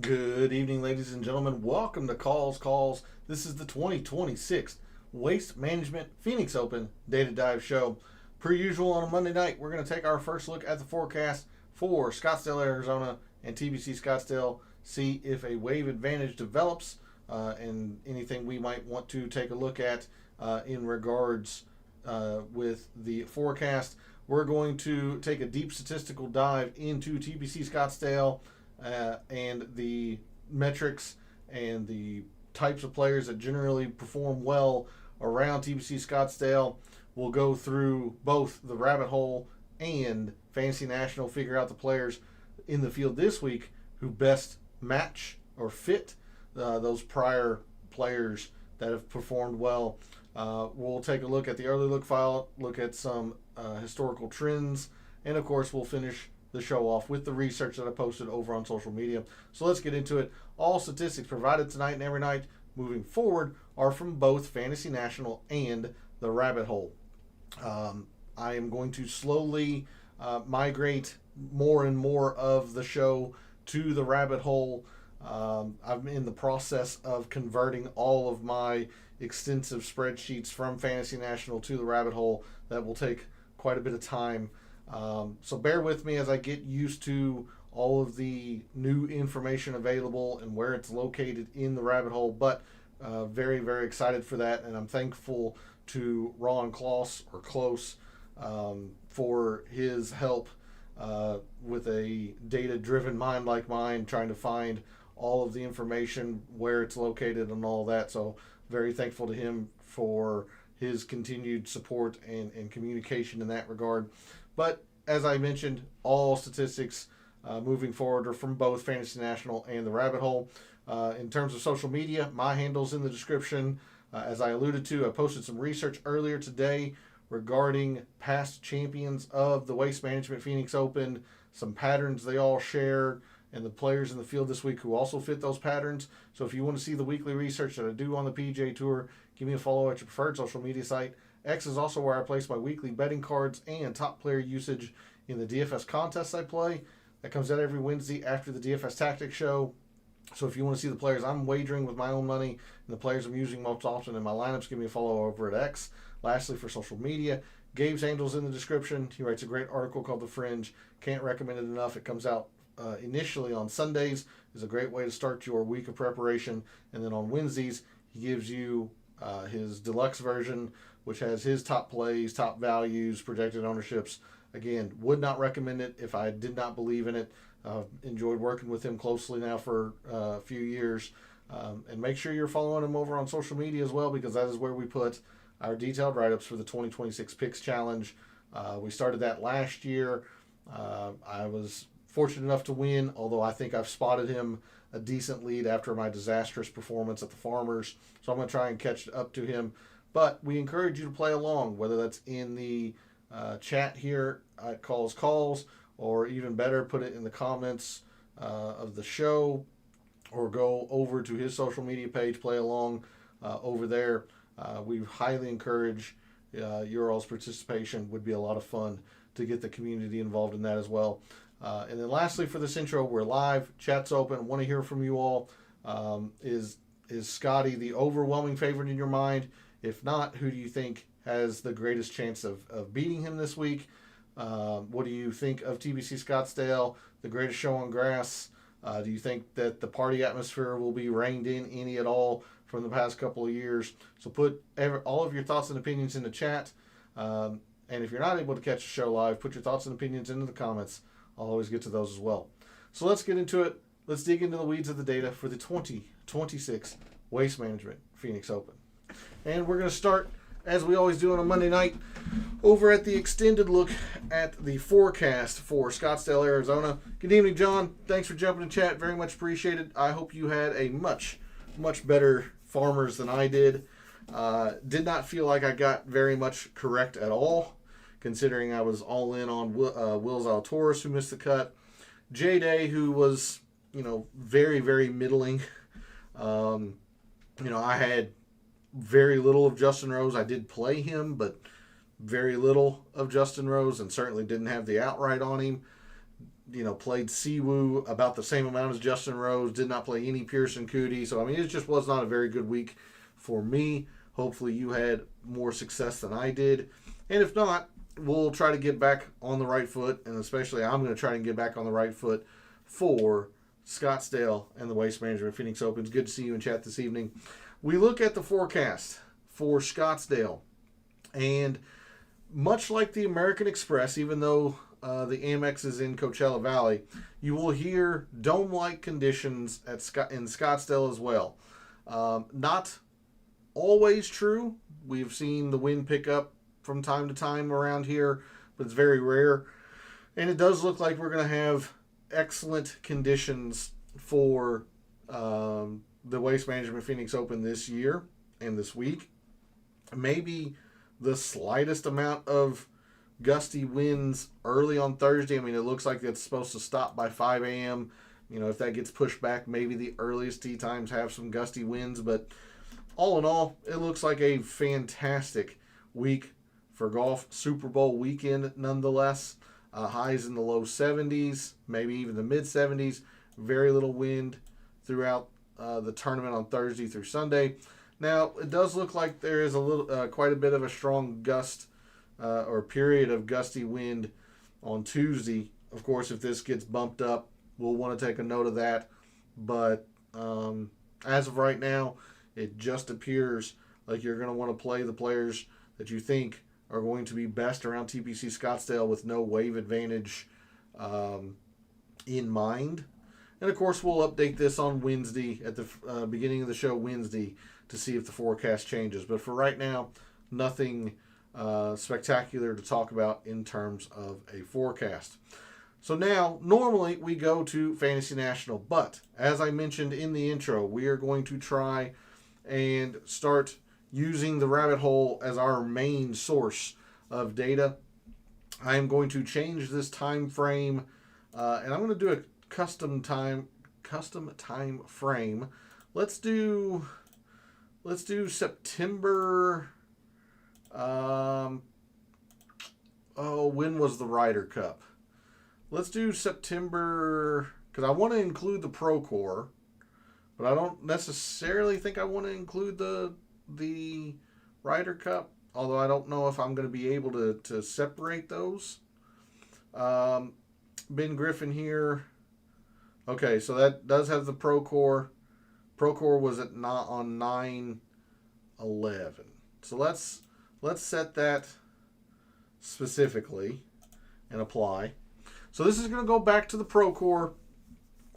Good evening, ladies and gentlemen. Welcome to Calls. This is the 2026 Waste Management Phoenix Open Data Dive Show. Per usual, on a Monday night, we're going to take our first look at the forecast for Scottsdale, Arizona and TBC Scottsdale, see if a wave advantage develops and anything we might want to take a look at in regards with the forecast. We're going to take a deep statistical dive into TBC Scottsdale and the metrics and the types of players that generally perform well around TBC Scottsdale. We'll go through both the rabbit hole and Fantasy National, figure out the players in the field this week who best match or fit those prior players that have performed well. We'll take a look at the early look file, look at some historical trends, and of course we'll finish the show off with the research that I posted over on social media. So let's get into it. All statistics provided tonight and every night moving forward are from both Fantasy National and the Rabbit Hole. I am going to slowly migrate more and more of the show to the Rabbit Hole. I'm in the process of converting all of my extensive spreadsheets from Fantasy National to the Rabbit Hole. That will take quite a bit of time. So bear with me as I get used to all of the new information available and where it's located in the rabbit hole, but very, very excited for that, and I'm thankful to Ron Close for his help with a data-driven mind like mine, trying to find all of the information, where it's located and all that. So very thankful to him for his continued support and communication in that regard. But as I mentioned, all statistics moving forward are from both Fantasy National and the Rabbit Hole. In terms of social media, my handle's in the description. As I alluded to, I posted some research earlier today regarding past champions of the Waste Management Phoenix Open, some patterns they all share, and the players in the field this week who also fit those patterns. So if you want to see the weekly research that I do on the PGA Tour, give me a follow at your preferred social media site. X is also where I place my weekly betting cards and top player usage in the DFS contests I play. That comes out every Wednesday after the DFS Tactics show. So if you want to see the players I'm wagering with my own money and the players I'm using most often in my lineups, give me a follow over at X. Lastly, for social media, Gabe's handle's in the description. He writes a great article called The Fringe. Can't recommend it enough. It comes out initially on Sundays. It's a great way to start your week of preparation. And then on Wednesdays, he gives you his deluxe version, which has his top plays, top values, projected ownerships. Again, would not recommend it if I did not believe in it. Enjoyed working with him closely now for a few years. And make sure you're following him over on social media as well, because that is where we put our detailed write-ups for the 2026 Picks Challenge. We started that last year. I was fortunate enough to win, although I think I've spotted him a decent lead after my disastrous performance at the Farmers. So I'm going to try and catch up to him. But we encourage you to play along, whether that's in the chat here at Calls, or even better, put it in the comments of the show, or go over to his social media page, play along over there. We highly encourage your all's participation. Would be a lot of fun to get the community involved in that as well. And then lastly, for this intro, we're live, chat's open. I want to hear from you all. Is Scotty the overwhelming favorite in your mind? If not, who do you think has the greatest chance of beating him this week? What do you think of TBC Scottsdale, the greatest show on grass? Do you think that the party atmosphere will be reined in any at all from the past couple of years? So put all of your thoughts and opinions in the chat. And if you're not able to catch the show live, put your thoughts and opinions into the comments. I'll always get to those as well. So let's get into it. Let's dig into the weeds of the data for the 2026 Waste Management Phoenix Open. And we're going to start, as we always do on a Monday night, over at the extended look at the forecast for Scottsdale, Arizona. Good evening, John. Thanks for jumping in chat. Very much appreciated. I hope you had a much better Farmers than I did. Did not feel like I got very much correct at all, considering I was all in on Will Zalatoris, who missed the cut. J-Day, who was, very, very middling. I had very little of Justin Rose. I did play him, but very little of Justin Rose, and certainly didn't have the outright on him. played Siwoo about the same amount as Justin Rose, did not play any Pearson Cootie. So, I mean, it just was not a very good week for me. Hopefully you had more success than I did. And if not, we'll try to get back on the right foot. And especially I'm going to try and get back on the right foot for Scottsdale and the Waste Management Phoenix Open. It's good to see you in chat this evening. We look at the forecast for Scottsdale. And much like the American Express, even though the Amex is in Coachella Valley, you will hear dome-like conditions in Scottsdale as well. Not always true. We've seen the wind pick up from time to time around here, but it's very rare. And it does look like we're going to have excellent conditions for the Waste Management Phoenix Open this year and this week. Maybe the slightest amount of gusty winds early on Thursday. I mean, it looks like it's supposed to stop by 5 a.m. If that gets pushed back, maybe the earliest tee times have some gusty winds. But all in all, it looks like a fantastic week for golf. Super Bowl weekend, nonetheless. Highs in the low 70s, maybe even the mid 70s. Very little wind throughout the tournament on Thursday through Sunday. Now, it does look like there is quite a bit of a strong gust or period of gusty wind on Tuesday. Of course, if this gets bumped up, we'll want to take a note of that. But as of right now, it just appears like you're going to want to play the players that you think are going to be best around TPC Scottsdale with no wave advantage in mind. And, of course, we'll update this on Wednesday at the beginning of the show Wednesday to see if the forecast changes. But for right now, nothing spectacular to talk about in terms of a forecast. So now, normally we go to Fantasy National, but as I mentioned in the intro, we are going to try and start using the rabbit hole as our main source of data. I am going to change this time frame, and I'm going to do a custom time frame. Let's do September. When was the Ryder Cup? Let's do September, because I want to include the Procore, but I don't necessarily think I want to include the Ryder Cup, although I don't know if I'm going to be able to separate those. Ben Griffin here. Okay, so that does have the Procore. Procore was on 9/11. So let's set that specifically and apply. So this is going to go back to the Procore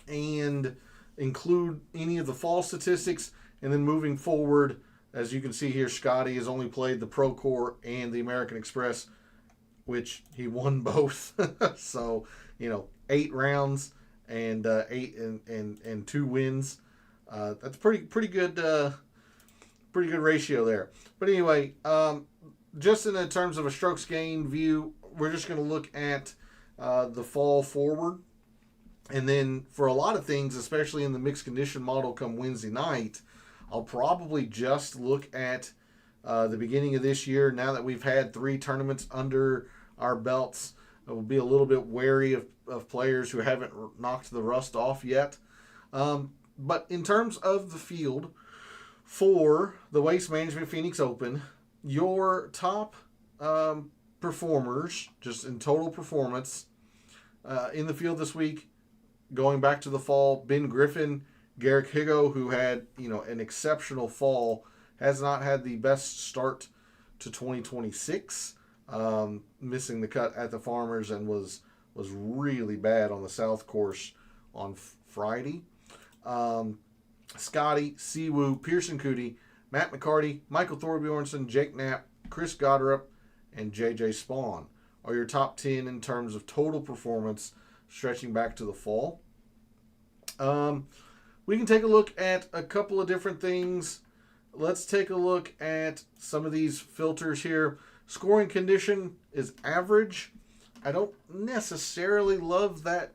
and include any of the fall statistics, and then moving forward, as you can see here, Scotty has only played the Procore and the American Express, which he won both. So 8 rounds and 8 and 2 wins. That's pretty good ratio there. But anyway, just in terms of a strokes gained view, we're just going to look at the fall forward. And then for a lot of things, especially in the mixed condition model come Wednesday night, I'll probably just look at the beginning of this year. Now that we've had 3 tournaments under our belts, we'll be a little bit wary of players who haven't knocked the rust off yet. But in terms of the field for the Waste Management Phoenix Open, your top performers, just in total performance, in the field this week, going back to the fall, Ben Griffin, Garrick Higo, who had an exceptional fall, has not had the best start to 2026, missing the cut at the Farmers and was really bad on the South Course on Friday. Scotty, Siwoo, Pearson Cootie, Matt McCarty, Michael Thorbjornsen, Jake Knapp, Chris Goddard, and JJ Spawn are your top 10 in terms of total performance stretching back to the fall. We can take a look at a couple of different things. Let's take a look at some of these filters here. Scoring condition is average. I don't necessarily love that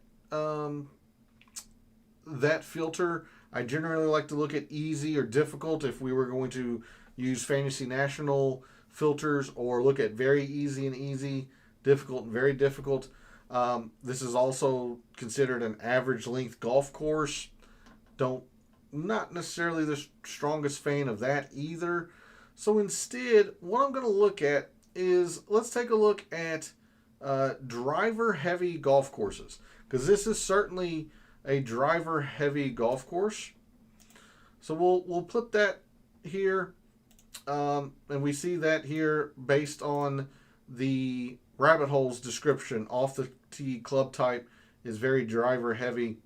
that filter. I generally like to look at easy or difficult if we were going to use Fantasy National filters, or look at very easy and easy, difficult and very difficult. This is also considered an average length golf course. Not necessarily the strongest fan of that either. So instead, what I'm going to look at is, let's take a look at driver heavy golf courses, because this is certainly a driver heavy golf course. So we'll put that here, and we see that here based on the rabbit hole's description. Off the tee club type is very driver heavy,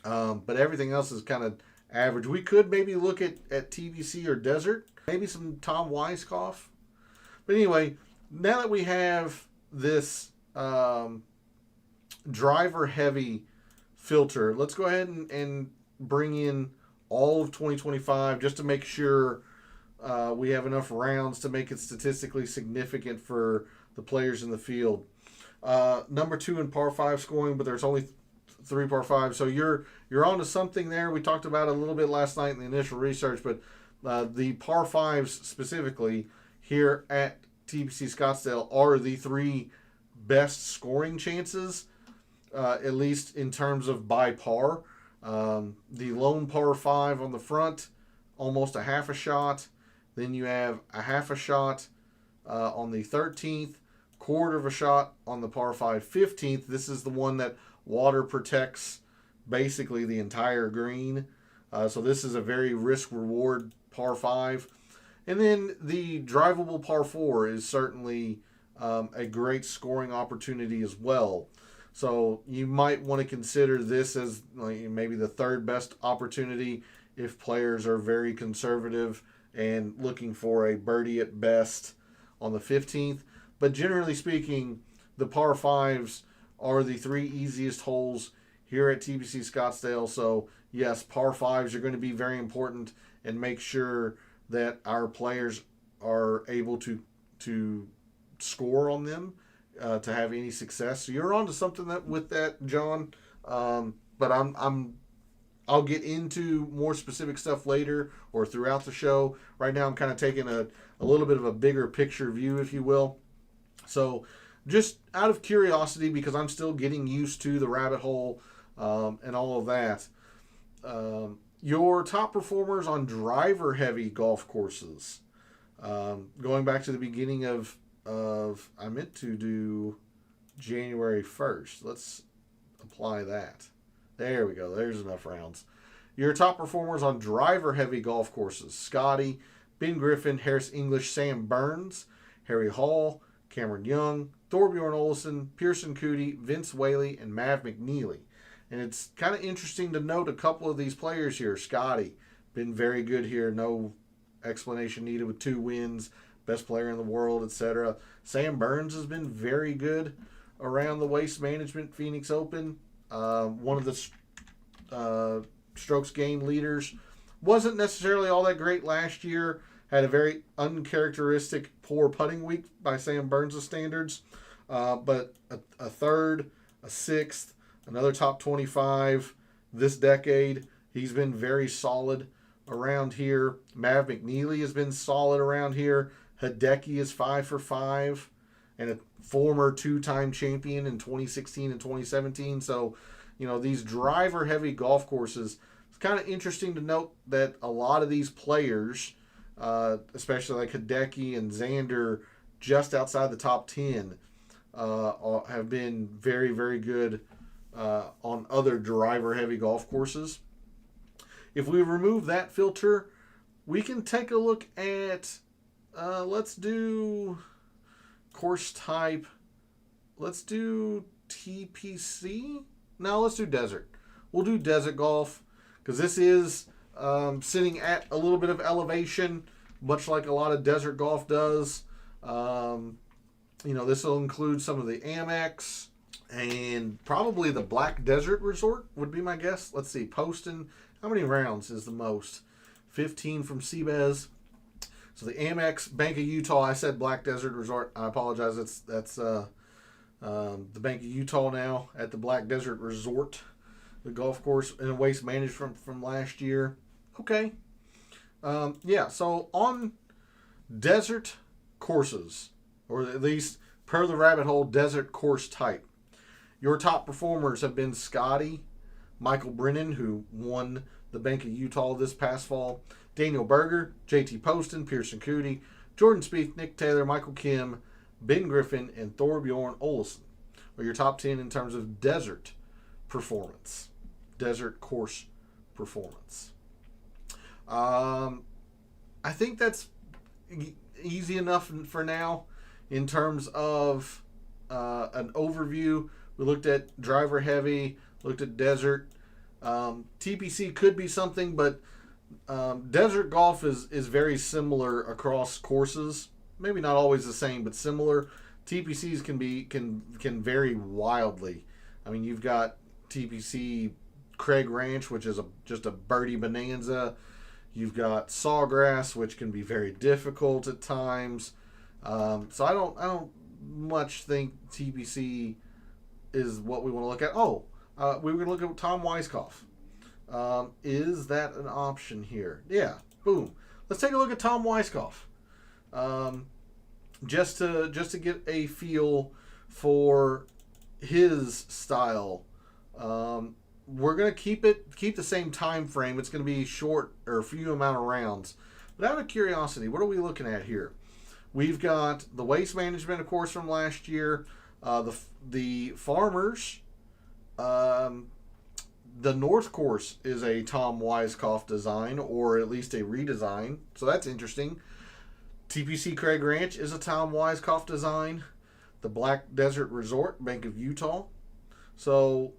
but everything else is kind of average. We could maybe look at TBC or Desert, maybe some Tom Weiskopf. But anyway, now that we have this driver heavy filter, let's go ahead and bring in all of 2025 just to make sure we have enough rounds to make it statistically significant for the players in the field. Number 2 in par 5 scoring, but there's only 3 par 5, so you're onto something there. We talked about it a little bit last night in the initial research, but the par 5s specifically here at TPC Scottsdale are the 3 best scoring chances, at least in terms of by par. The lone par 5 on the front, almost a half a shot. Then you have a half a shot on the 13th, quarter of a shot on the par 5 15th. This is the one that water protects basically the entire green. So this is a very risk-reward par 5. And then the drivable par 4 is certainly a great scoring opportunity as well. So you might want to consider this as maybe the 3rd best opportunity if players are very conservative and looking for a birdie at best on the 15th. But generally speaking, the par 5s are the 3 easiest holes here at TPC Scottsdale. So yes, par 5s are going to be very important, and make sure that our players are able to score on them to have any success. So you're onto something with that, John. But I'll get into more specific stuff later or throughout the show. Right now I'm kind of taking a little bit of a bigger picture view, if you will. So just out of curiosity, because I'm still getting used to the rabbit hole and all of that, your top performers on driver heavy golf courses, going back to the beginning of I meant to do January 1st. Let's apply that. There we go. There's enough rounds. Your top performers on driver heavy golf courses: Scotty, Ben Griffin, Harris English, Sam Burns, Harry Hall, Cameron Young, Thorbjorn Olesen, Pearson Coody, Vince Whaley, and Mav McNeely. And it's kind of interesting to note a couple of these players here. Scotty, been very good here. No explanation needed with 2 wins. Best player in the world, etc. Sam Burns has been very good around the Waste Management Phoenix Open. One of the strokes gained leaders. Wasn't necessarily all that great last year. Had a very uncharacteristic poor putting week by Sam Burns' standards. But a 3rd, a 6th, another top 25 this decade. He's been very solid around here. Mav McNeely has been solid around here. Hideki is 5 for 5 and a former 2-time champion in 2016 and 2017. So, these driver heavy golf courses, it's kind of interesting to note that a lot of these players, especially like Hideki and Xander, just outside the top 10, have been very, very good on other driver heavy golf courses. If we remove that filter, we can take a look at, let's do course type. Let's do TPC. No, let's do desert. We'll do desert golf, because this is sitting at a little bit of elevation, much like a lot of desert golf does. This will include some of the Amex and probably the Black Desert Resort would be my guess. Let's see, Poston. How many rounds is the most? 15 from CBEZ. So the Amex, Bank of Utah. I said Black Desert Resort. I apologize. That's the Bank of Utah now at the Black Desert Resort, the golf course and Waste Management from last year. Okay. So on desert courses, or at least per the rabbit hole, desert course type, Your top performers have been Scotty, Michael Brennan, who won the Bank of Utah this past fall, Daniel Berger, JT Poston, Pearson Coody, Jordan Spieth, Nick Taylor, Michael Kim, Ben Griffin, and Thorbjorn Olesen are your top 10 in terms of desert performance, desert course performance. I think that's easy enough for now in terms of an overview. We looked at driver heavy, looked at desert. TPC could be something, but desert golf is very similar across courses. Maybe not always the same, but similar. TPCs can vary wildly. I mean, you've got TPC Craig Ranch, which is just a birdie bonanza. You've got Sawgrass, which can be very difficult at times. So I don't much think TPC is what we want to look at. We were going to look at Tom Weiskopf. Is that an option here? Yeah. Boom. Let's take a look at Tom Weiskopf. Just to get a feel for his style. We're going to keep the same time frame. It's going to be short or a few amount of rounds. But out of curiosity, what are we looking at here? We've got the Waste Management, of course, from last year. The Farmers. The North Course is a Tom Weiskopf design, or at least a redesign. So that's interesting. TPC Craig Ranch is a Tom Weiskopf design. The Black Desert Resort, Bank of Utah. So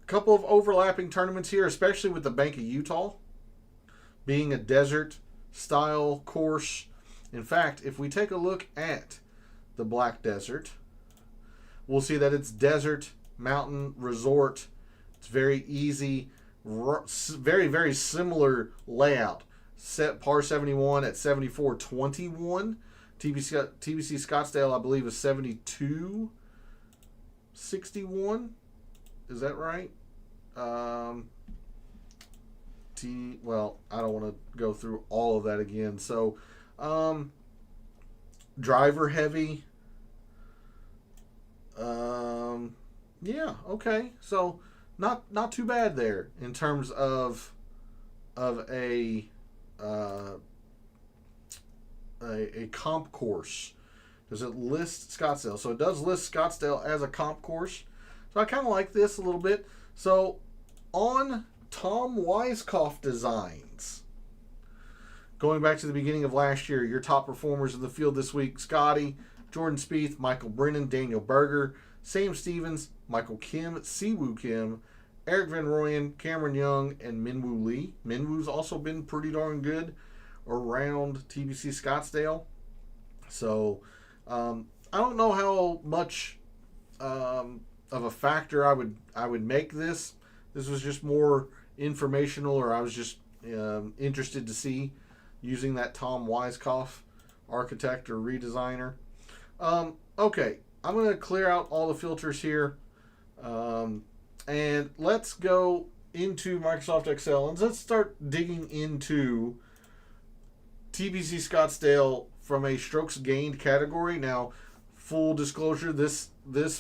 a couple of overlapping tournaments here, especially with the Bank of Utah being a desert style course. In fact, if we take a look at the Black Desert, we'll see that it's desert, mountain, resort. It's very easy, very, very similar layout. Set par 71 at 74.21. TPC Scottsdale, I believe, is 72.61. Is that right? Well, I don't want to go through all of that again. So, driver heavy. Yeah, okay. So not too bad there in terms of a comp course. Does it list Scottsdale? So it does list Scottsdale as a comp course. So I kind of like this a little bit. So on Tom Weiskopf designs, going back to the beginning of last year, your top performers in the field this week: Scotty, Jordan Spieth, Michael Brennan, Daniel Berger, Sam Stevens, Michael Kim, Siwoo Kim, Eric Van Rooyen, Cameron Young, and Minwoo Lee. Minwoo's also been pretty darn good around TPC Scottsdale. So I don't know how much of a factor I would make this. This was just more informational, or I was just interested to see using that Tom Weiskopf architect or redesigner. Okay, I'm going to clear out all the filters here. And let's go into Microsoft Excel and let's start digging into TPC Scottsdale from a strokes gained category. Now, full disclosure, this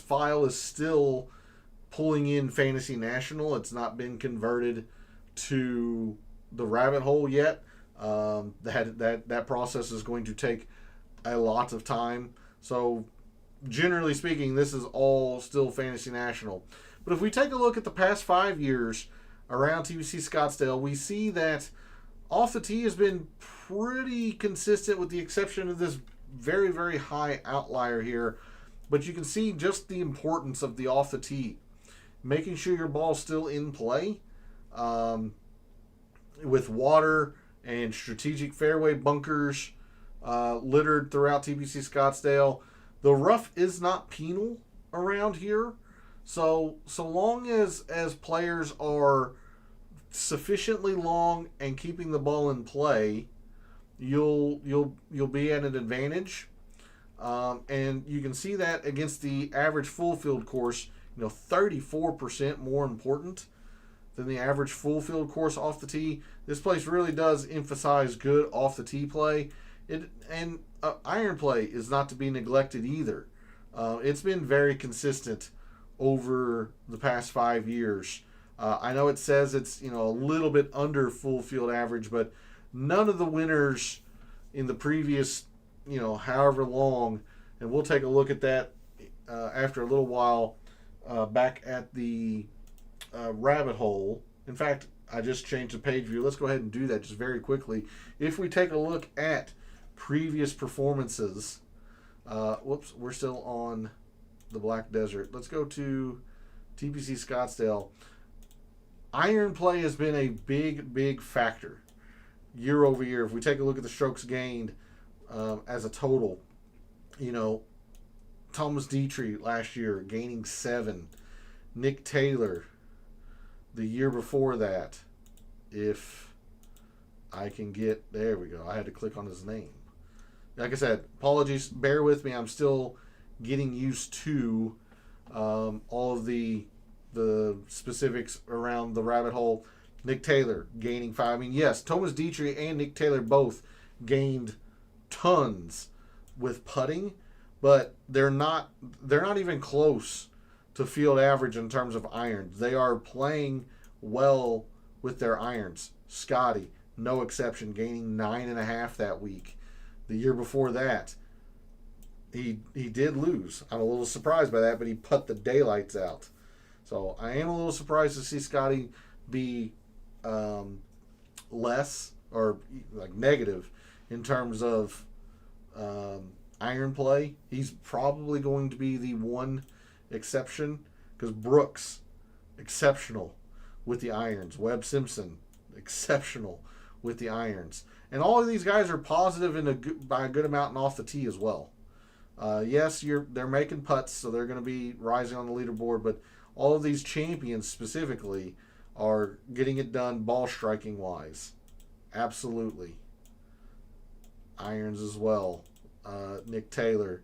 file is still pulling in Fantasy National. It's not been converted to the rabbit hole yet. That process is going to take a lot of time. So generally speaking, this is all still Fantasy National. But if we take a look at the past 5 years around TPC Scottsdale, we see that off the tee has been pretty consistent with the exception of this very, very high outlier here. But you can see just the importance of the off the tee. Making sure your ball's still in play with water and strategic fairway bunkers littered throughout TPC Scottsdale. The rough is not penal around here. So long as players are sufficiently long and keeping the ball in play, you'll be at an advantage. And you can see that against the average full field course, 34% more important than the average full field course off the tee. This place really does emphasize good off the tee play. Iron play is not to be neglected either. It's been very consistent over the past 5 years. I know it says it's, a little bit under full field average, but none of the winners in the previous, however long, and we'll take a look at that after a little while back at the rabbit hole. In fact, I just changed the page view. Let's go ahead and do that just very quickly. If we take a look at previous performances, whoops, we're still on the Black Desert. Let's go to TPC Scottsdale. Iron play has been a big factor year over year. If we take a look at the strokes gained as a total, Thomas Dietrich last year gaining 7. Nick Taylor the year before that, if I can get, there we go. I had to click on his name. Like I said, apologies, bear with me. I'm still getting used to all of the specifics around the rabbit hole. Nick Taylor gaining 5. I mean, yes, Thomas Dietrich and Nick Taylor both gained tons with putting, but they're not even close to field average in terms of irons. They are playing well with their irons. Scotty, no exception, gaining 9.5 that week. The year before that, he did lose. I'm a little surprised by that, but he put the daylights out. So I am a little surprised to see Scotty be less or like negative in terms of iron play. He's probably going to be the one exception because Brooks, exceptional with the irons. Webb Simpson, exceptional with the irons. And all of these guys are positive by a good amount and off the tee as well. Yes, they're making putts, so they're going to be rising on the leaderboard, but all of these champions specifically are getting it done ball striking wise. Absolutely. Irons as well. Nick Taylor.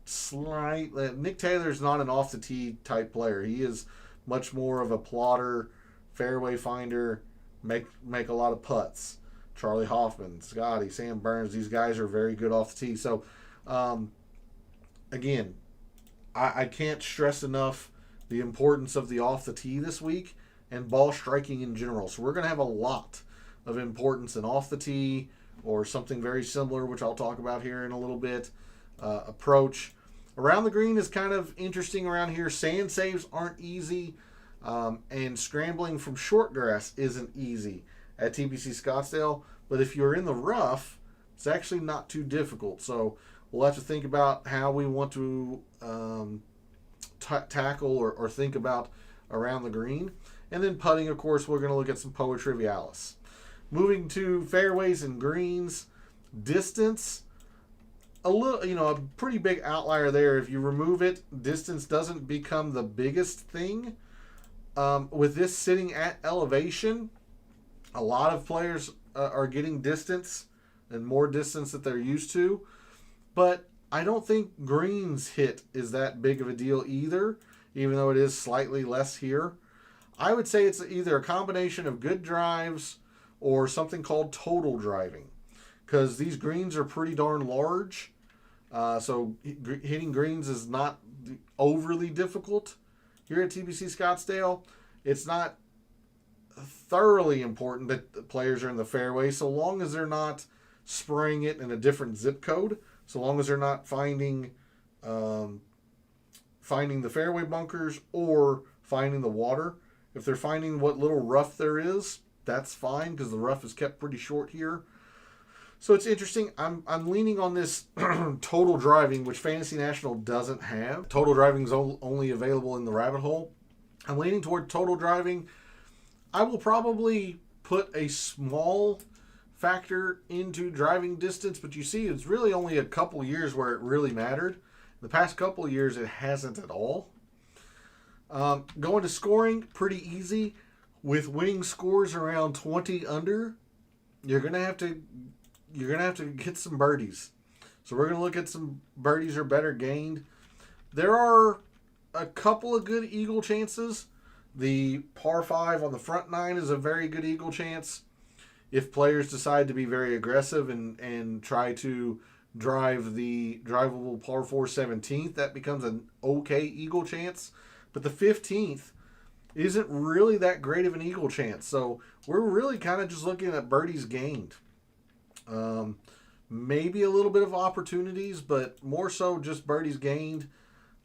Nick Taylor's not an off the tee type player. He is much more of a plotter, fairway finder, make a lot of putts. Charlie Hoffman, Scotty, Sam Burns, these guys are very good off the tee. So, again, I can't stress enough the importance of the off the tee this week and ball striking in general. So we're going to have a lot of importance in off the tee or something very similar, which I'll talk about here in a little bit. Approach. Around the green is kind of interesting around here. Sand saves aren't easy, and scrambling from short grass isn't easy at TPC Scottsdale. But if you're in the rough, it's actually not too difficult. So we'll have to think about how we want to tackle or think about around the green. And then putting, of course, we're going to look at some Poa Trivialis. Moving to fairways and greens, distance, a pretty big outlier there. If you remove it, distance doesn't become the biggest thing. With this sitting at elevation, a lot of players are getting distance and more distance that they're used to. But I don't think greens hit is that big of a deal either, even though it is slightly less here. I would say it's either a combination of good drives or something called total driving, because these greens are pretty darn large. So hitting greens is not overly difficult here at TPC Scottsdale. It's not thoroughly important that the players are in the fairway, so long as they're not spraying it in a different zip code, so long as they're not finding the fairway bunkers or finding the water. If they're finding what little rough there is, that's fine because the rough is kept pretty short here. So it's interesting. I'm leaning on this total driving, which Fantasy National doesn't have. Total driving is only available in the rabbit hole. I'm leaning toward total driving. I will probably put a small factor into driving distance, but you see it's really only a couple years where it really mattered. The past couple of years it hasn't at all. Going to scoring, pretty easy. With winning scores around 20 under, you're gonna have to get some birdies. So we're gonna look at some birdies or better gained. There are a couple of good eagle chances. The par 5 on the front 9 is a very good eagle chance. If players decide to be very aggressive and try to drive the drivable par 4 17th, that becomes an okay eagle chance. but the 15th isn't really that great of an eagle chance. So we're really kind of just looking at birdies gained. Maybe a little bit of opportunities, but more so just birdies gained.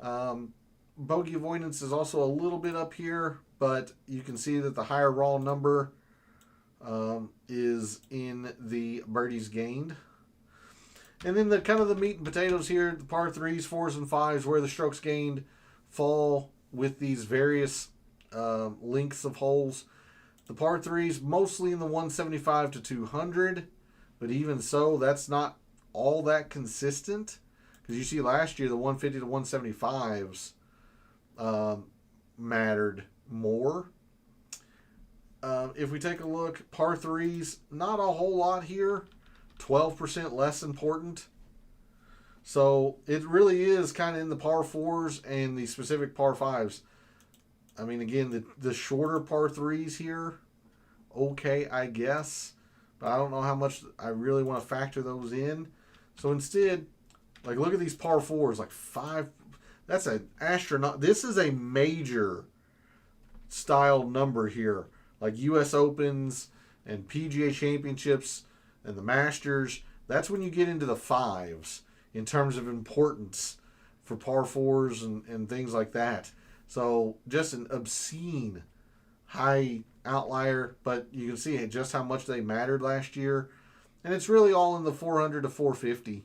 Bogey avoidance is also a little bit up here, but you can see that the higher raw number is in the birdies gained. And then the kind of the meat and potatoes here, the par 3s, 4s, and 5s, where the strokes gained fall with these various lengths of holes. The par 3s mostly in the 175 to 200, but even so, that's not all that consistent. Because you see last year, the 150 to 175s mattered more. If we take a look, par 3s, not a whole lot here. 12% less important. So it really is kind of in the par 4s and the specific par 5s. I mean, again, the shorter par 3s here, okay, I guess. But I don't know how much I really want to factor those in. So instead, like, look at these par 4s, like 5. That's an astronaut. This is a major style number here. Like U.S. Opens and PGA Championships and the Masters. That's when you get into the 5s in terms of importance for par 4s and things like that. So just an obscene high outlier, but you can see just how much they mattered last year. And it's really all in the 400 to 450.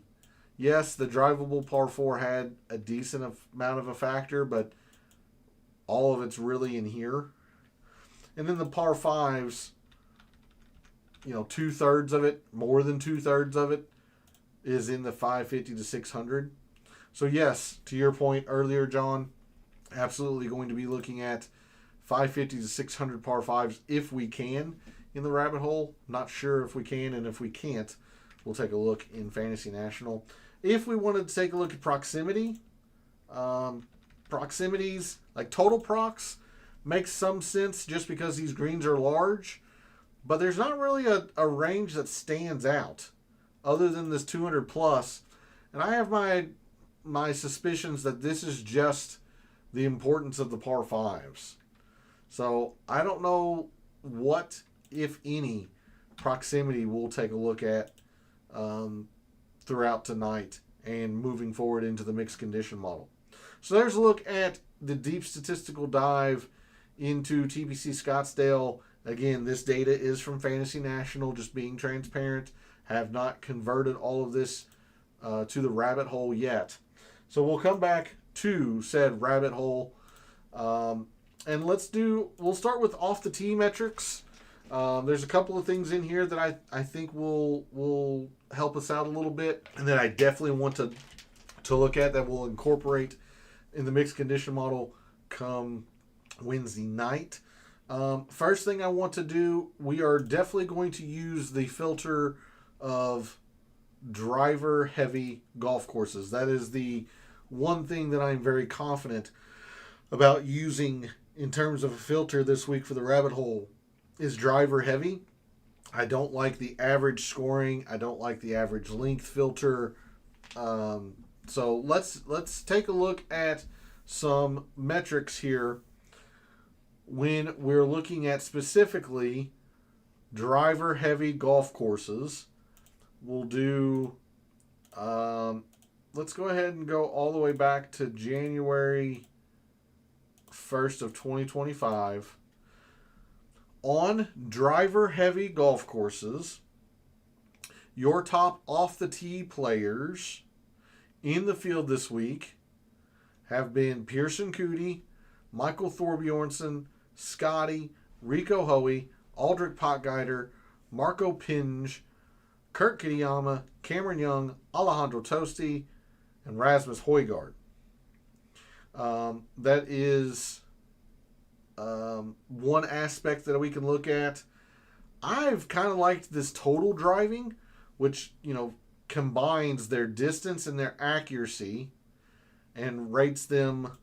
Yes, the drivable par 4 had a decent amount of a factor, but all of it's really in here. And then the par 5s, 2/3 of it, more than 2/3 of it, is in the 550 to 600. So yes, to your point earlier, John, absolutely going to be looking at 550 to 600 par 5s if we can in the rabbit hole. Not sure if we can, and if we can't, we'll take a look in Fantasy National. If we wanted to take a look at proximity, proximities, like total procs, makes some sense just because these greens are large. But there's not really a range that stands out other than this 200 plus. And I have my suspicions that this is just the importance of the par 5s. So I don't know what, if any, proximity we'll take a look at throughout tonight and moving forward into the mixed condition model. So there's a look at the deep statistical dive into TPC Scottsdale. Again, this data is from Fantasy National, just being transparent. Have not converted all of this to the rabbit hole yet. So we'll come back to said rabbit hole. And we'll start with off the tee metrics. There's a couple of things in here that I think will help us out a little bit, and that I definitely want to look at that we'll incorporate in the mixed condition model come Wednesday night. First thing I want to do, we are definitely going to use the filter of driver heavy golf courses. That is the one thing that I'm very confident about using in terms of a filter this week for the rabbit hole is driver heavy. I don't like the average scoring. I don't like the average length filter. So let's take a look at some metrics here when we're looking at specifically driver heavy golf courses. We'll do let's go ahead and go all the way back to January 1st of 2025. On driver heavy golf courses, your top off the tee players in the field this week have been Pearson Coody, Michael Thorbjornsen, Scotty, Rico Hoey, Aldrich Potgieter, Marco Pinge, Kurt Kitayama, Cameron Young, Alejandro Tosti, and Rasmus Højgaard. That is one aspect that we can look at. I've kind of liked this total driving, which, combines their distance and their accuracy and rates them,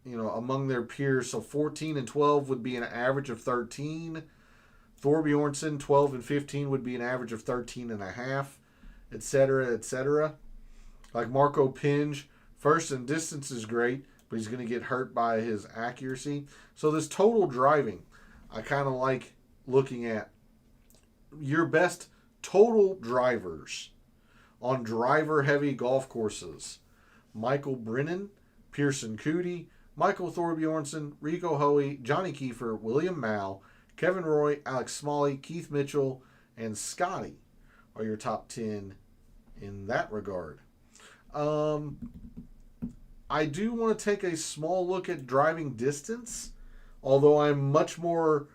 among their peers. So 14 and 12 would be an average of 13. Thorbjornsen, 12 and 15 would be an average of 13 and a half, etc., etc. Like Marco Pinge, first in distance is great, but he's going to get hurt by his accuracy. So this total driving, I kind of like looking at your best total drivers on driver-heavy golf courses. Michael Brennan, Pearson Coody, Michael Thorbjornsen, Rico Hoey, Johnny Kiefer, William Mao, Kevin Roy, Alex Smalley, Keith Mitchell, and Scotty are your top 10 in that regard. I do want to take a small look at driving distance, although I'm much more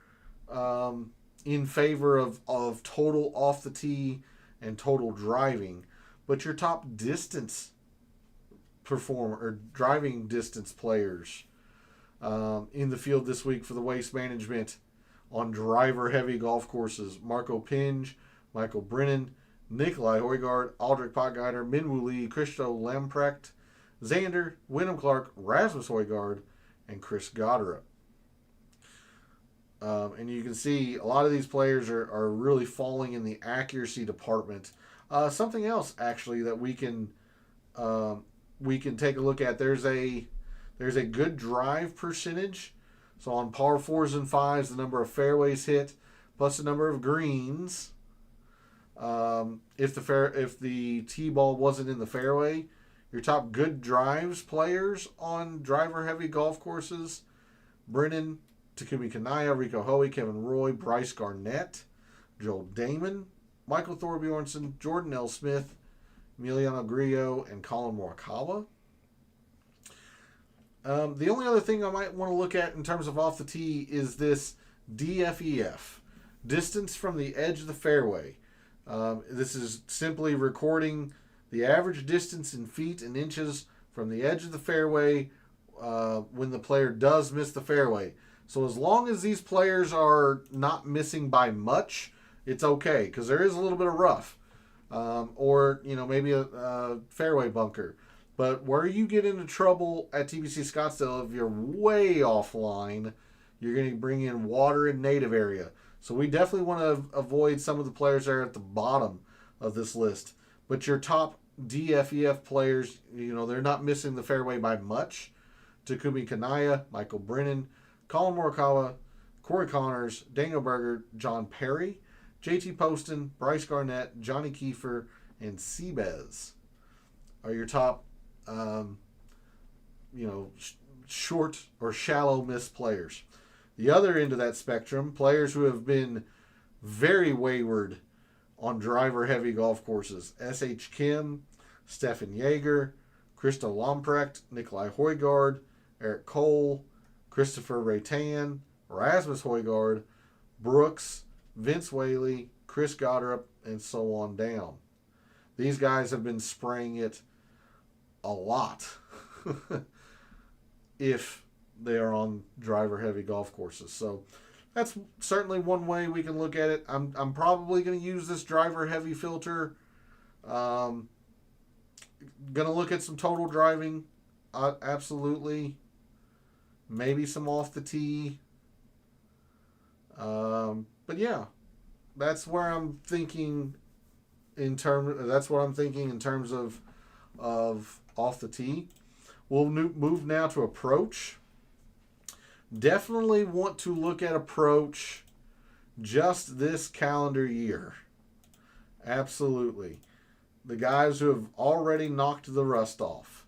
in favor of total off the tee and total driving. But your top distance performer or driving distance players in the field this week for the Waste Management on driver-heavy golf courses: Marco Pinge, Michael Brennan, Nikolai Højgaard, Aldrich Potgieter, Minwoo Lee, Christo Lamprecht, Xander, Wyndham Clark, Rasmus Højgaard, and Chris Gotterup. And you can see a lot of these players are really falling in the accuracy department. Something else, actually, that we can take a look at. There's a good drive percentage. So on par 4s and 5s, the number of fairways hit plus the number of greens. If the tee ball wasn't in the fairway, your top good drives players on driver-heavy golf courses: Brennan, Takumi Kanaya, Rico Hoey, Kevin Roy, Bryce Garnett, Joel Damon, Michael Thorbjornsen, Jordan L. Smith, Emiliano Grillo, and Colin Morikawa. The only other thing I might want to look at in terms of off the tee is this DFEF, distance from the edge of the fairway. This is simply recording the average distance in feet and inches from the edge of the fairway when the player does miss the fairway. So as long as these players are not missing by much, it's okay, because there is a little bit of rough or maybe a fairway bunker. But where you get into trouble at TPC Scottsdale, if you're way offline, you're going to bring in water and native area. So we definitely want to avoid some of the players that are at the bottom of this list. But your top DFEF players, they're not missing the fairway by much. Takumi Kanaya, Michael Brennan, Colin Morikawa, Corey Connors, Daniel Berger, John Perry, JT Poston, Bryce Garnett, Johnny Kiefer, and Seabez are your top short or shallow miss players. The other end of that spectrum, players who have been very wayward on driver-heavy golf courses: S.H. Kim, Stefan Jaeger, Christo Lamprecht, Nikolai Højgaard, Eric Cole, Christopher Raytan, Rasmus Højgaard, Brooks, Vince Whaley, Chris Gotterup, and so on down. These guys have been spraying it a lot if they are on driver-heavy golf courses. So that's certainly one way we can look at it. I'm probably going to use this driver-heavy filter. Going to look at some total driving, absolutely. Maybe some off the tee. But yeah, that's where I'm thinking that's what I'm thinking in terms of off the tee. We'll move now to approach. Definitely want to look at approach just this calendar year. Absolutely. The guys who have already knocked the rust off.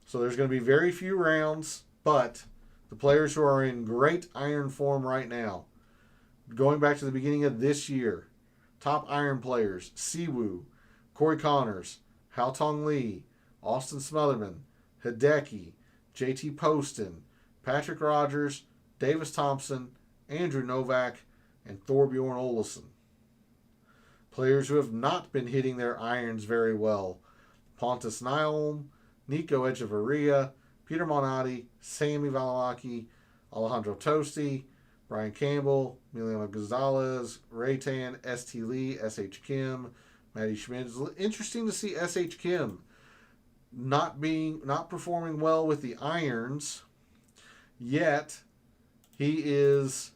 So there's going to be very few rounds, but the players who are in great iron form right now, going back to the beginning of this year, top iron players: Siwoo, Corey Connors, Hao Tong Lee, Austin Smotherman, Hideki, JT Poston, Patrick Rogers, Davis Thompson, Andrew Novak, and Thorbjorn Olesen. Players who have not been hitting their irons very well: Pontus Nyholm, Nico Echeverria, Peter Monati, Sammy Valimaki, Alejandro Tosti, Brian Campbell, Emiliano Gonzalez, Raytan, S.T. Lee, S.H. Kim, Matty Schmidt. It's interesting to see S.H. Kim not performing well with the irons, yet he's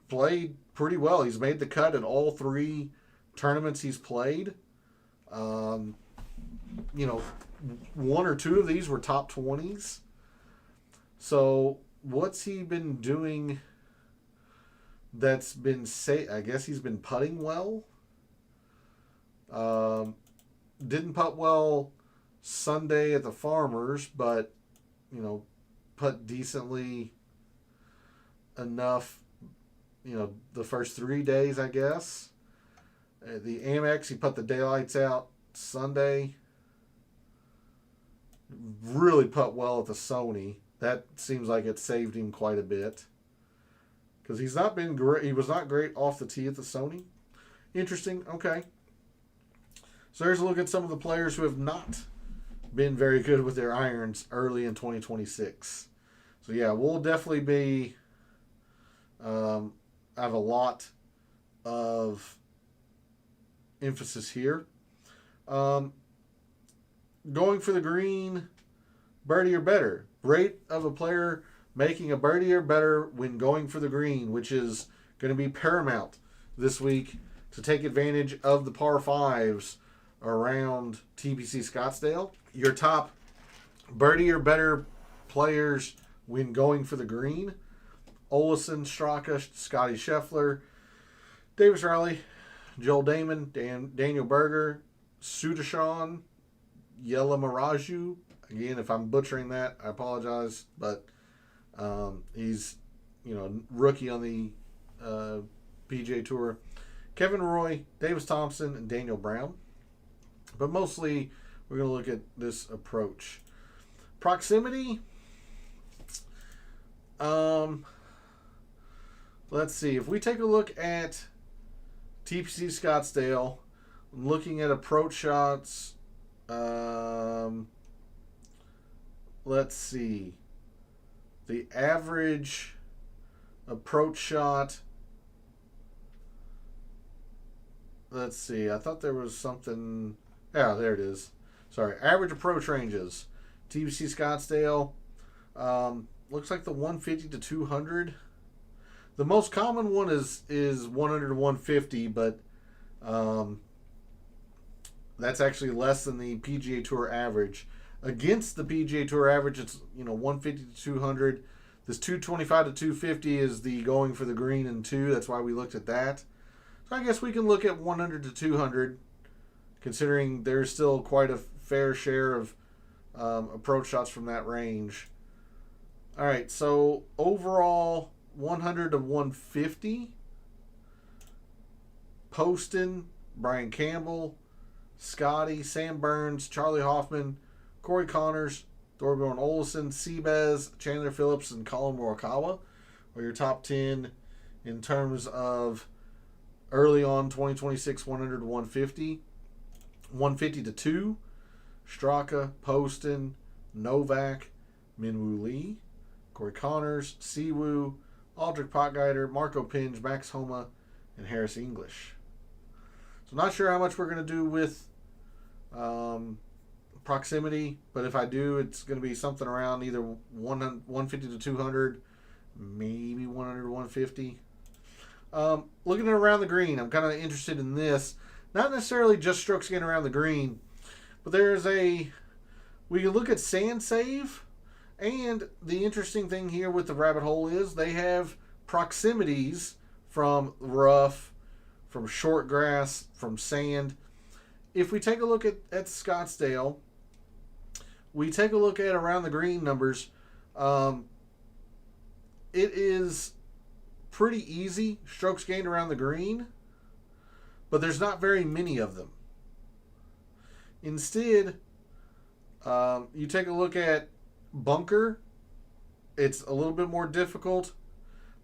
played pretty well. He's made the cut in all three tournaments he's played. One or two of these were top 20s. So what's he been doing that's been I guess he's been putting well. Didn't putt well Sunday at the Farmers, but putt decently enough. The first 3 days, I guess. The Amex, he put the daylights out Sunday. Really putt well at the Sony. That seems like it saved him quite a bit. Because he's not been great. He was not great off the tee at the Sony. Interesting. Okay. So there's a look at some of the players who have not been very good with their irons early in 2026. So yeah, we'll definitely be have a lot of emphasis here. Going for the green, birdie or better. Rate of a player making a birdie or better when going for the green, which is going to be paramount this week to take advantage of the par fives around TPC Scottsdale. Your top birdie or better players when going for the green: Olesen, Straka, Scotty Scheffler, Davis Riley, Joel Damon, Daniel Berger, Sudashan, Yella Maraju. Again, if I'm butchering that, I apologize, but he's rookie on the PGA Tour. Kevin Roy, Davis Thompson, and Daniel Brown. But mostly, we're going to look at this approach. Proximity. Let's see. If we take a look at TPC Scottsdale, looking at approach shots, let's see. The average approach shot. Let's see. I thought there was something. Yeah, there it is. Sorry. Average approach ranges. TPC Scottsdale. Looks like the 150 to 200. The most common one is 100 to 150, but that's actually less than the PGA Tour average. Against the PGA Tour average, it's 150 to 200. This 225 to 250 is the going for the green and two. That's why we looked at that. So I guess we can look at 100 to 200, considering there's still quite a fair share of approach shots from that range. All right, so overall 100 to 150. Poston, Brian Campbell, Scotty, Sam Burns, Charlie Hoffman, Corey Connors, Thorbjorn Olesen, Seabass, Chandler Phillips, and Colin Morikawa are your top 10 in terms of early on 2026 100 to 150. 150 to 2, Straka, Poston, Novak, Minwoo Lee, Corey Connors, Siwoo, Aldrich Potgeider, Marco Pinge, Max Homa, and Harris English. So not sure how much we're going to do with proximity, but if I do, it's going to be something around either 150 to 200, maybe 100 to 150. Looking at around the green, I'm kind of interested in this. Not necessarily just strokes gained around the green, but we can look at sand save, and the interesting thing here with the rabbit hole is they have proximities from rough, from short grass, from sand. If we take a look at Scottsdale, we take a look at around the green numbers, it is pretty easy strokes gained around the green, but there's not very many of them. Instead, you take a look at bunker, it's a little bit more difficult.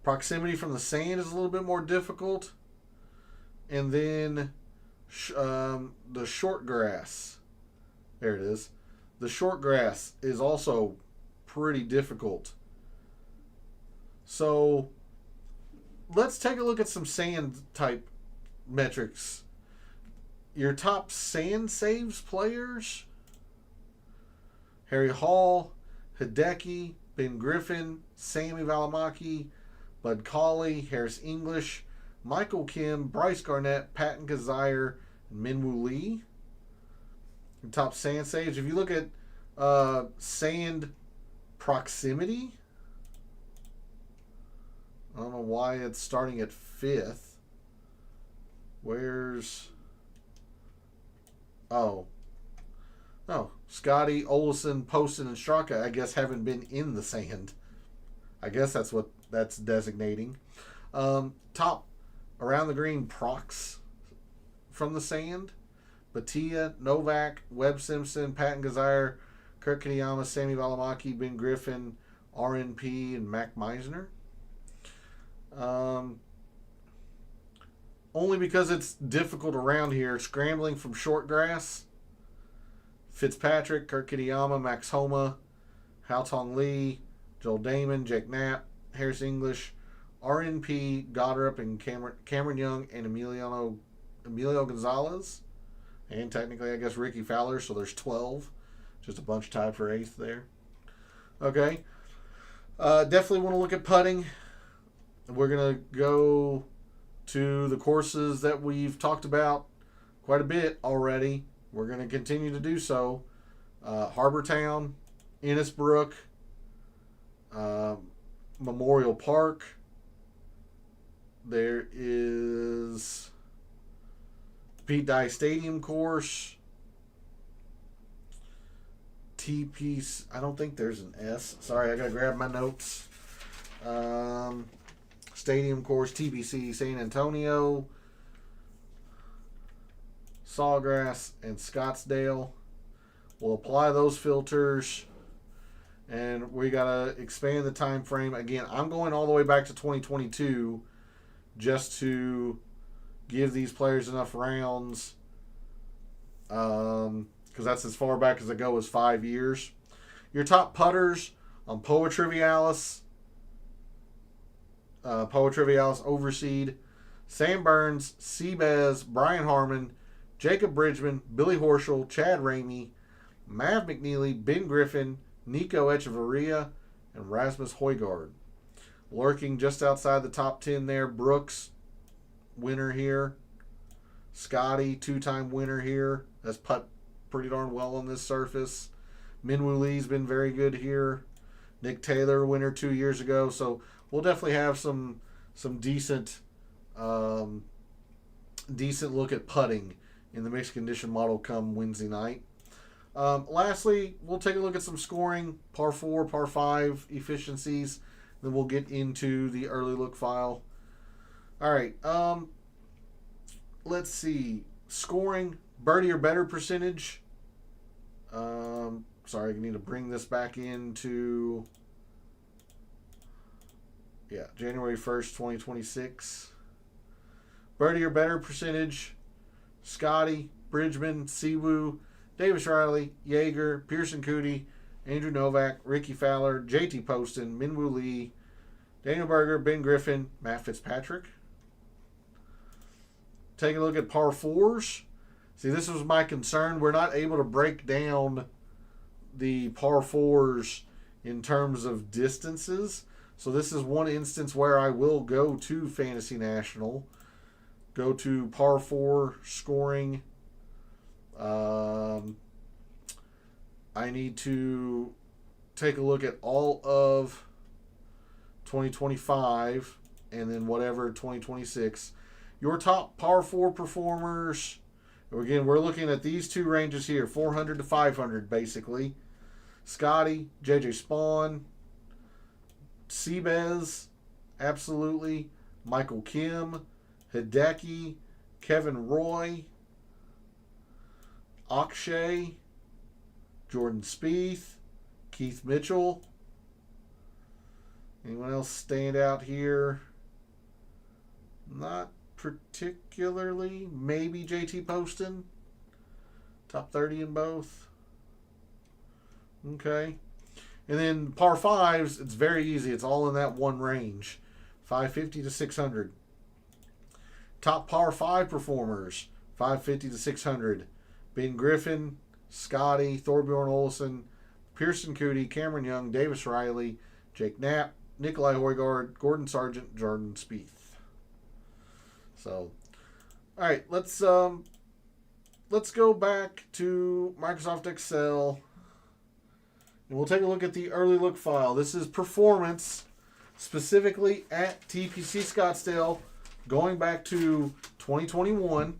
Proximity from the sand is a little bit more difficult. And then the short grass, there it is. The short grass is also pretty difficult. So let's take a look at some sand type metrics. Your top sand saves players: Harry Hall, Hideki, Ben Griffin, Sammy Valimaki, Bud Cauley, Harris English, Michael Kim, Bryce Garnett, Patton Kazire, and Minwoo Lee. Top sand saves. If you look at sand proximity, I don't know why it's starting at 5th. Where's... Oh. No. Scotty, Olesen, Poston, and Straka, I guess, haven't been in the sand. I guess that's what that's designating. Top around the green procs from the sand. Batia, Novak, Webb Simpson, Patton Gazire, Kurt Kitayama, Sammy Valimaki, Ben Griffin, RNP, and Mac Meisner. Only because it's difficult around here. Scrambling from short grass. Fitzpatrick, Kurt Kitayama, Max Homa, Hao Tong Lee, Joel Damon, Jake Knapp, Harris English, RNP, Goddard, and Cameron Young, and Emilio Gonzalez. And technically, I guess, Ricky Fowler, so there's 12. Just a bunch tied for 8th there. Okay. Definitely want to look at putting. We're going to go to the courses that we've talked about quite a bit already. We're going to continue to do so. Harbor Town, Innisbrook, Memorial Park. There is Pete Dye Stadium course. TP, I don't think there's an S. Sorry, I got to grab my notes. Stadium course, TBC San Antonio, Sawgrass, and Scottsdale. We'll apply those filters, and we got to expand the time frame. Again, I'm going all the way back to 2022 just to give these players enough rounds, because that's as far back as I go as 5 years. Your top putters on Poa Trivialis, Overseed, Sam Burns, Seabass, Brian Harmon, Jacob Bridgman, Billy Horschel, Chad Ramey, Mav McNeely, Ben Griffin, Nico Echeverria, and Rasmus Højgaard. Lurking just outside the top 10 there, Brooks, winner here. Scotty, 2-time winner here. That's putt pretty darn well on this surface. Minwoo Lee's been very good here. Nick Taylor, winner 2 years ago. So we'll definitely have some decent look at putting in the mixed condition model come Wednesday night. Lastly, we'll take a look at some scoring, par 4, par 5 efficiencies. Then we'll get into the early look file. All right. Let's see. Scoring, birdie or better percentage. Sorry, I need to bring this back into... Yeah, January 1st, 2026. Birdie or better percentage. Scotty, Bridgman, Siwoo, Davis Riley, Yeager, Pearson Coody, Andrew Novak, Ricky Fowler, JT Poston, Minwoo Lee, Daniel Berger, Ben Griffin, Matt Fitzpatrick. Take a look at par 4s. See, this was my concern. We're not able to break down the par 4s in terms of distances. So this is one instance where I will go to Fantasy National. Go to par 4 scoring. I need to take a look at all of 2025 and then whatever 2026. Your top par 4 performers. Again, we're looking at these two ranges here, 400 to 500 basically. Scotty, JJ Spawn, Seabez, absolutely. Michael Kim, Hideki, Kevin Roy, Akshay, Jordan Spieth, Keith Mitchell. Anyone else stand out here? Not particularly. Maybe JT Poston. Top 30 in both. Okay. And then par 5s, it's very easy. It's all in that one range. 550 to 600. Top par 5 performers. 550 to 600. Ben Griffin, Scotty, Thorbjorn Olesen, Pearson Coody, Cameron Young, Davis Riley, Jake Knapp, Nikolai Højgaard, Gordon Sargent, Jordan Spieth. So, all right, let's go back to Microsoft Excel, and we'll take a look at the early look file. This is performance, specifically at TPC Scottsdale, going back to 2021,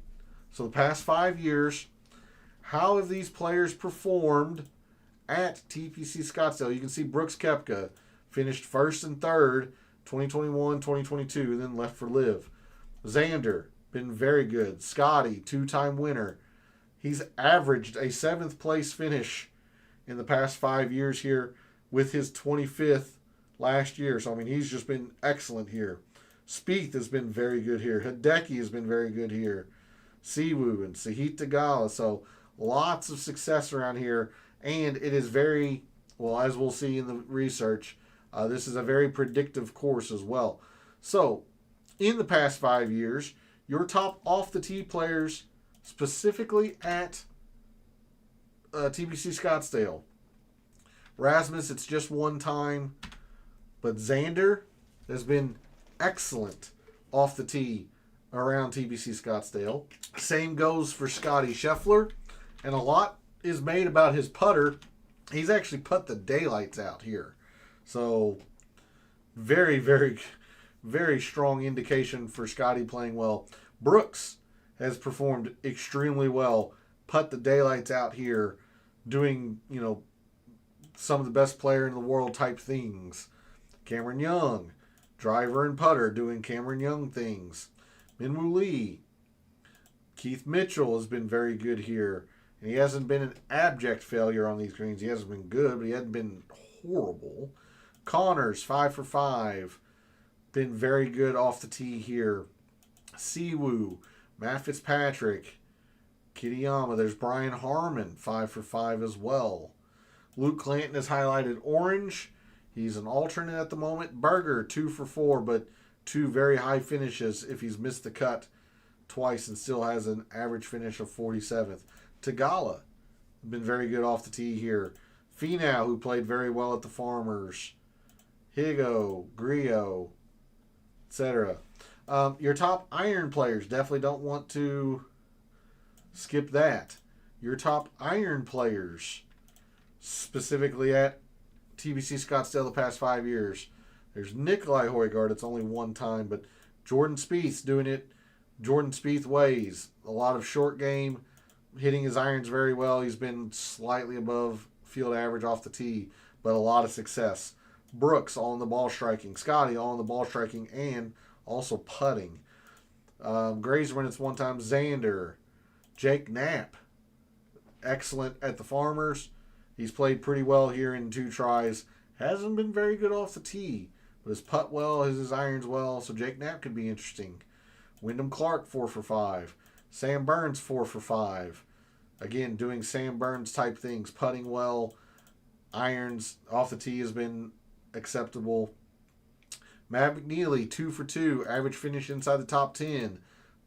so the past 5 years, how have these players performed at TPC Scottsdale? You can see Brooks Koepka finished first and third, 2021, 2022, then left for Live. Xander, been very good. Scotty, 2-time winner. He's averaged a 7th place finish in the past 5 years here with his 25th last year. So, I mean, he's just been excellent here. Spieth has been very good here. Hideki has been very good here. Siwoo and Sahith Theegala. So, lots of success around here. And it is very, well, as we'll see in the research, this is a very predictive course as well. So, in the past 5 years, your top off-the-tee players, specifically at TPC Scottsdale. Rasmus, it's just one time. But Xander has been excellent off the tee around TPC Scottsdale. Same goes for Scotty Scheffler. And a lot is made about his putter. He's actually put the daylights out here. So, very, very, very strong indication for Scotty playing well. Brooks has performed extremely well. Put the daylights out here, doing, some of the best player in the world type things. Cameron Young, driver and putter, doing Cameron Young things. Minwoo Lee. Keith Mitchell has been very good here. And he hasn't been an abject failure on these greens. He hasn't been good, but he hasn't been horrible. Connors, 5 for 5. Been very good off the tee here. Siwoo, Matt Fitzpatrick, Kitayama. There's Brian Harmon, 5 for 5 as well. Luke Clanton is highlighted orange. He's an alternate at the moment. Berger, 2 for 4, but 2 very high finishes if he's missed the cut twice and still has an average finish of 47th. Theegala, been very good off the tee here. Finau, who played very well at the Farmers. Higo, Griot, etc. Your top iron players, definitely don't want to skip that. Your top iron players, specifically at TPC Scottsdale the past 5 years. There's Nikolai Højgaard. It's only one time, but Jordan Spieth's doing it Jordan Spieth ways. A lot of short game, hitting his irons very well. He's been slightly above field average off the tee, but a lot of success. Brooks all in the ball striking. Scotty all in the ball striking and also putting. Grazer, it's one time. Xander. Jake Knapp, excellent at the Farmers. He's played pretty well here in 2 tries. Hasn't been very good off the tee, but his putt well, his irons well, so Jake Knapp could be interesting. Wyndham Clark, 4 for 5. Sam Burns, 4 for 5. Again, doing Sam Burns type things, putting well, irons off the tee has been acceptable. Matt McNeely, 2 for 2, average finish inside the top 10,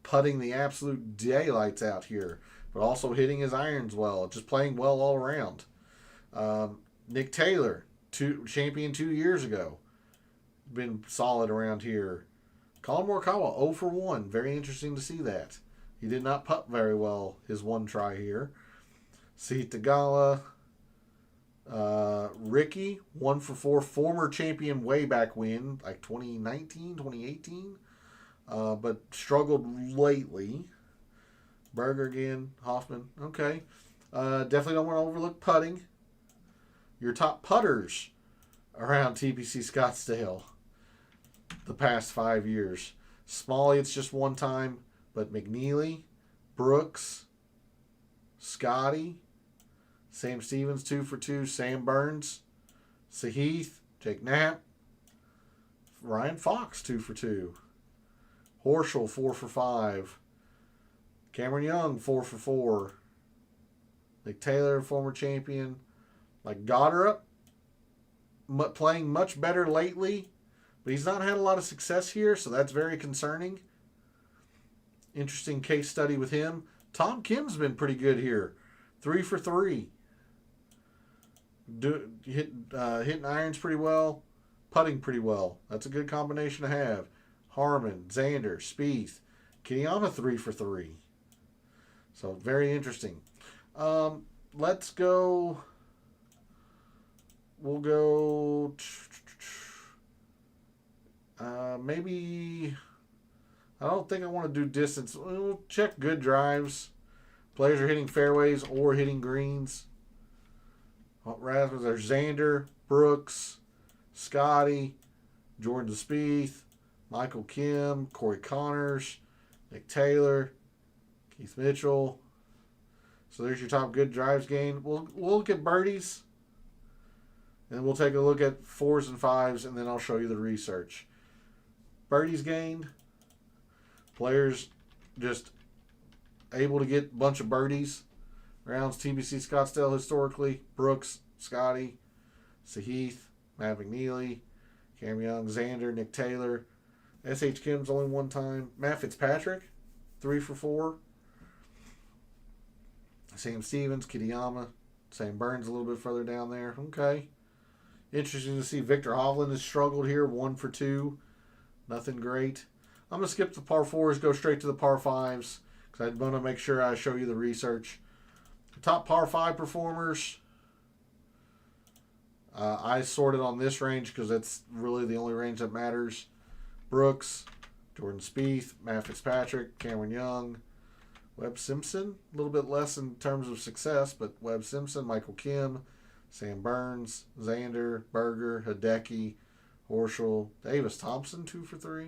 putting the absolute daylights out here, but also hitting his irons well, just playing well all around. Nick Taylor, champion 2 years ago, been solid around here. Colin Morikawa, 0 for 1, very interesting to see that. He did not putt very well his one try here. Sahith Theegala, Ricky, 1 for 4, former champion way back when, like 2019, 2018, but struggled lately. Berger again, Hoffman, okay. Definitely don't want to overlook putting. Your top putters around TPC Scottsdale the past 5 years. Smalley, it's just one time, but McNeely, Brooks, Scotty, Sam Stevens, 2 for 2, Sam Burns, Sahith, Jake Knapp, Ryan Fox, 2 for 2, Horschel, 4 for 5, Cameron Young, 4 for 4, Nick Taylor, former champion, like Goddard, playing much better lately, but he's not had a lot of success here, so that's very concerning. Interesting case study with him. Tom Kim's been pretty good here, 3 for 3. Hitting irons pretty well, putting pretty well. That's a good combination to have. Harmon, Xander, Spieth, Kitayama, 3 for 3. So very interesting. Let's go. We'll go Maybe I don't think I want to do distance. We'll check good drives. Players are hitting fairways or hitting greens. Rasmus, there's Xander, Brooks, Scotty, Jordan Spieth, Michael Kim, Corey Connors, Nick Taylor, Keith Mitchell. So there's your top good drives gained. We'll look at birdies, and we'll take a look at 4s and 5s, and then I'll show you the research. Birdies gained. Players just able to get a bunch of birdies. Rounds TBC Scottsdale historically. Brooks, Scotty, Sahith, Matt McNeely, Cam Young, Xander, Nick Taylor. S.H. Kim's only one time. Matt Fitzpatrick, 3 for 4. Sam Stevens, Kitayama. Sam Burns a little bit further down there. Okay. Interesting to see Victor Hovland has struggled here. 1 for 2. Nothing great. I'm going to skip the par 4s, go straight to the par 5s, because I want to make sure I show you the research. Top par 5 performers. I sorted on this range because that's really the only range that matters. Brooks, Jordan Spieth, Matt Fitzpatrick, Cameron Young, Webb Simpson. A little bit less in terms of success, but Webb Simpson, Michael Kim, Sam Burns, Xander, Berger, Hideki, Horschel, Davis Thompson, 2 for 3.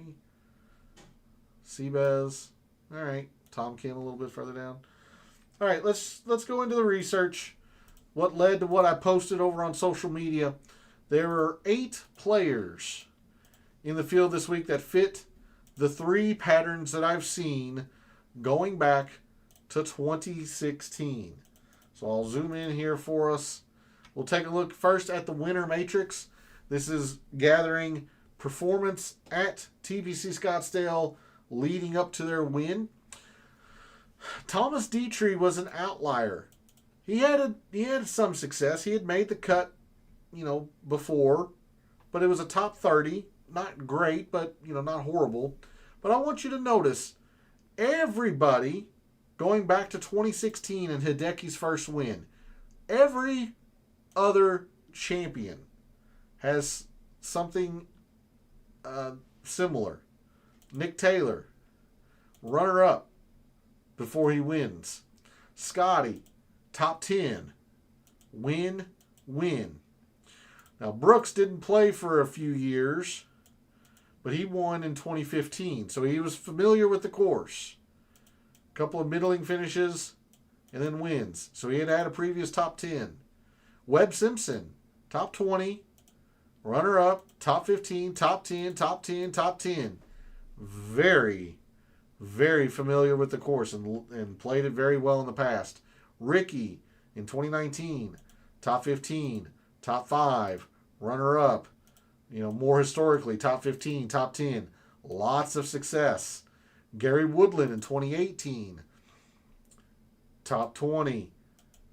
Seabez. All right. Tom Kim a little bit further down. All right, let's go into the research. What led to what I posted over on social media. There were 8 players in the field this week that fit the 3 patterns that I've seen going back to 2016. So I'll zoom in here for us. We'll take a look first at the winner matrix. This is gathering performance at TPC Scottsdale leading up to their win. Thomas Dietrich was an outlier. He had some success. He had made the cut, before, but it was a top 30. Not great, but not horrible. But I want you to notice everybody going back to 2016 and Hideki's first win. Every other champion has something similar. Nick Taylor, runner-up before he wins. Scotty, top 10. Win. Now, Brooks didn't play for a few years, but he won in 2015, so he was familiar with the course. A couple of middling finishes, and then wins. So he had a previous top 10. Webb Simpson, top 20, runner-up, top 15, top 10, top 10, top 10. Very, very familiar with the course and played it very well in the past. Ricky, in 2019, top 15, top 5, runner-up. More historically, top 15, top 10. Lots of success. Gary Woodland in 2018, top 20,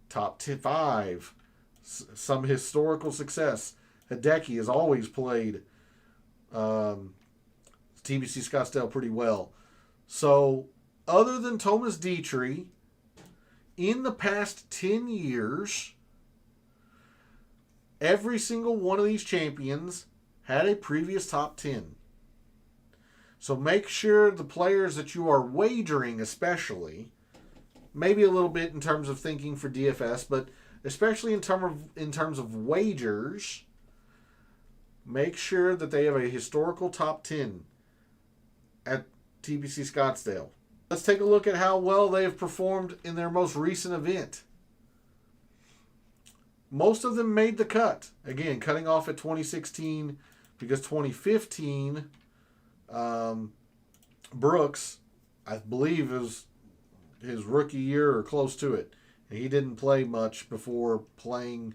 top 5. Some historical success. Hideki has always played TBC Scottsdale pretty well. So, other than Thomas Dietrich, in the past 10 years, every single one of these champions had a previous top 10. So make sure the players that you are wagering, especially, maybe a little bit in terms of thinking for DFS, but especially in terms of wagers, make sure that they have a historical top 10 at TPC Scottsdale. Let's take a look at how well they have performed in their most recent event. Most of them made the cut. Again, cutting off at 2016 because 2015, Brooks, I believe, is his rookie year or close to it. And he didn't play much before playing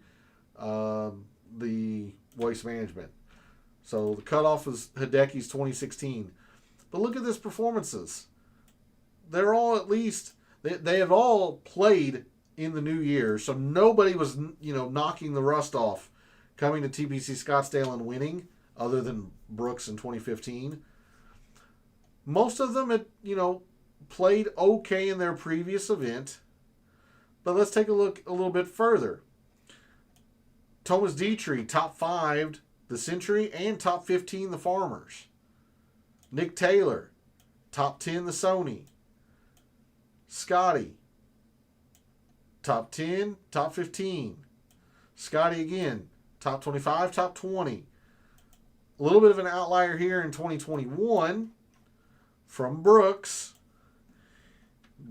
the Waste Management. So the cutoff was Hideki's 2016. But look at his performances. They're all at least, they have all played in the new year. So nobody was, knocking the rust off coming to TPC Scottsdale and winning, other than Brooks in 2015. Most of them had, played okay in their previous event. But let's take a look a little bit further. Thomas Dietrich, top 5 the Century and top 15 the Farmers. Nick Taylor, top 10 the Sony. Scotty, top 10, top 15. Scotty again, top 25, top 20. A little bit of an outlier here in 2021 from Brooks,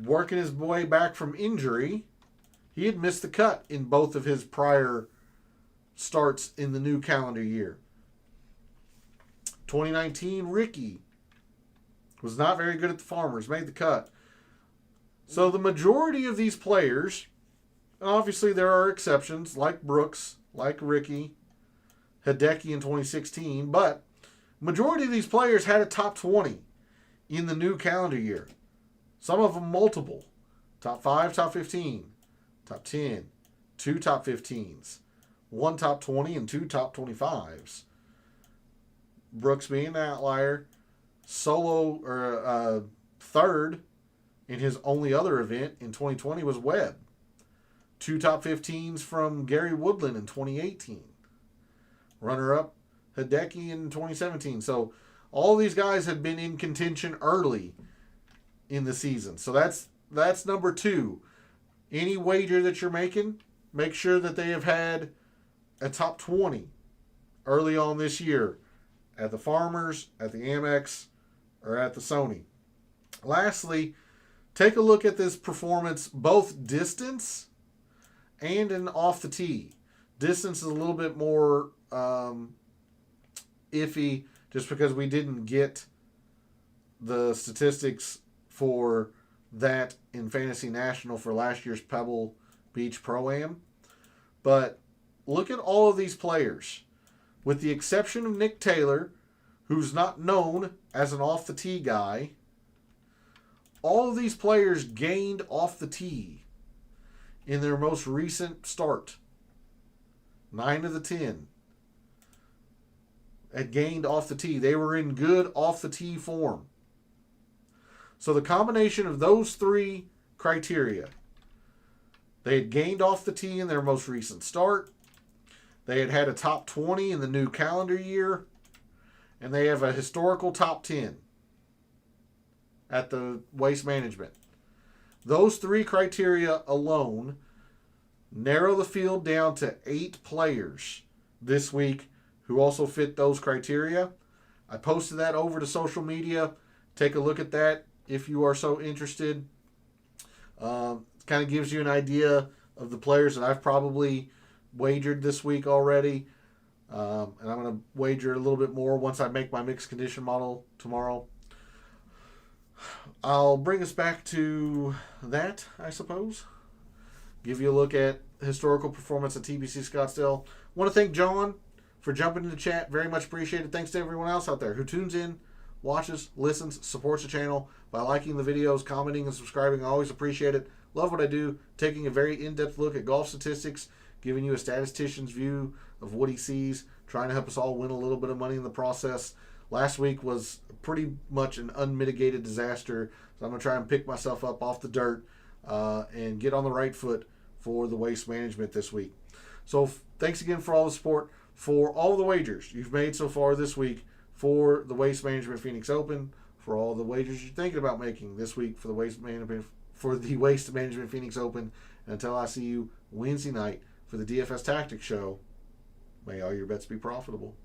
working his way back from injury. He had missed the cut in both of his prior starts in the new calendar year. 2019, Ricky was not very good at the Farmers, made the cut. So the majority of these players, and obviously there are exceptions like Brooks, like Ricky, Hideki in 2016, but majority of these players had a top 20 in the new calendar year. Some of them multiple. Top 5, top 15, top 10, 2 top 15s, 1 top 20, and 2 top 25s. Brooks being an outlier, solo or third in his only other event in 2020 was Webb. 2 top 15s from Gary Woodland in 2018. Runner-up, Hideki in 2017. So all these guys had been in contention early in the season. So that's number 2. Any wager that you're making, make sure that they have had a top 20 early on this year at the Farmers, at the Amex, or at the Sony. Lastly, take a look at this performance, both distance and in off the tee. Distance is a little bit more iffy just because we didn't get the statistics for that in Fantasy National for last year's Pebble Beach Pro-Am. But look at all of these players. With the exception of Nick Taylor, who's not known as an off the tee guy, all of these players gained off the tee in their most recent start. 9 of the 10 had gained off the tee. They were in good off the tee form. So the combination of those 3 criteria, they had gained off the tee in their most recent start, they had had a top 20 in the new calendar year, and they have a historical top 10 at the Waste Management. Those 3 criteria alone narrow the field down to 8 players this week who also fit those criteria. I posted that over to social media. Take a look at that if you are so interested. It kind of gives you an idea of the players that I've probably wagered this week already. And I'm going to wager a little bit more once I make my mixed condition model tomorrow. I'll bring us back to that, I suppose. Give you a look at historical performance at TBC Scottsdale. Want to thank John for jumping into the chat. Very much appreciated. Thanks to everyone else out there who tunes in, watches, listens, supports the channel by liking the videos, commenting, and subscribing. I always appreciate it. Love what I do. Taking a very in-depth look at golf statistics, giving you a statistician's view of what he sees, trying to help us all win a little bit of money in the process. Last week was pretty much an unmitigated disaster, so I'm going to try and pick myself up off the dirt and get on the right foot for the Waste Management this week. So thanks again for all the support, for all the wagers you've made so far this week for the Waste Management Phoenix Open, for all the wagers you're thinking about making this week for the Waste Management Phoenix Open. And until I see you Wednesday night for the DFS Tactics show, may all your bets be profitable.